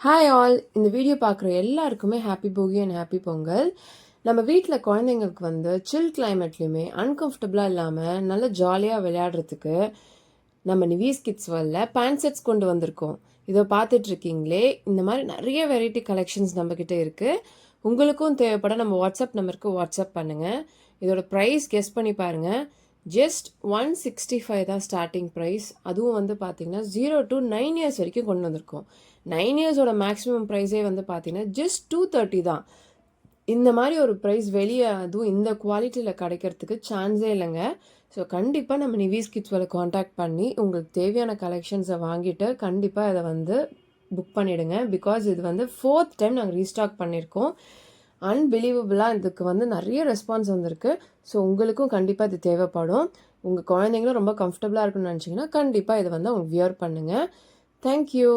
Hi all, இந்த video பார்க்குற எல்லாருக்குமே happy Bogi and happy Pongal. நம்ம வீட்டில் குழந்தைங்களுக்கு வந்து சில் கிளைமேட்லேயுமே அன்கம்ஃபர்டபுளாக இல்லாமல் நல்ல ஜாலியாக விளையாடுறதுக்கு நம்ம நிவீஸ் கிட்ஸ் வேர்ல்டில் பேண்ட் செட்ஸ் கொண்டு வந்திருக்கோம். இதை பார்த்துட்ருக்கீங்களே, இந்த மாதிரி நிறைய வெரைட்டி கலெக்ஷன்ஸ் நம்மக்கிட்ட இருக்குது. உங்களுக்கும் தேவைப்பட நம்ம வாட்ஸ்அப் நம்பருக்கு வாட்ஸ்அப் பண்ணுங்கள். இதோட ப்ரைஸ் கெஸ் பண்ணி பாருங்கள். ஜஸ்ட் 165 தான் ஸ்டார்டிங் ப்ரைஸ். அதுவும் வந்து பார்த்தீங்கன்னா 0 to 9 இயர்ஸ் வரைக்கும் கொண்டு வந்திருக்கோம். 9 இயர்ஸோட மேக்ஸிமம் ப்ரைஸே வந்து பார்த்தீங்கன்னா ஜஸ்ட் 230 தான். இந்த மாதிரி ஒரு ப்ரைஸ் வெளியே அதுவும் இந்த குவாலிட்டியில் கிடைக்கிறதுக்கு சான்ஸே இல்லைங்க. ஸோ கண்டிப்பாக நம்ம நிவீஸ் கிட்ஸ்வலை காண்டாக்ட் பண்ணி உங்களுக்கு தேவையான கலெக்ஷன்ஸை வாங்கிட்டு கண்டிப்பாக அதை வந்து புக் பண்ணிவிடுங்க. பிகாஸ் இது வந்து 4th டைம் நாங்கள் ரீஸ்டாக் பண்ணியிருக்கோம். அன்பிலீவபிளாக இதுக்கு வந்து நிறைய ரெஸ்பான்ஸ் வந்திருக்கு. ஸோ உங்களுக்கும் கண்டிப்பாக இது தேவைப்படும். உங்கள் குழந்தைங்களும் ரொம்ப கம்ஃபர்டபுளாக இருக்குன்னு நினச்சிங்கன்னா கண்டிப்பாக இதை வந்து அவங்க வியர் பண்ணுங்கள். தேங்க்யூ.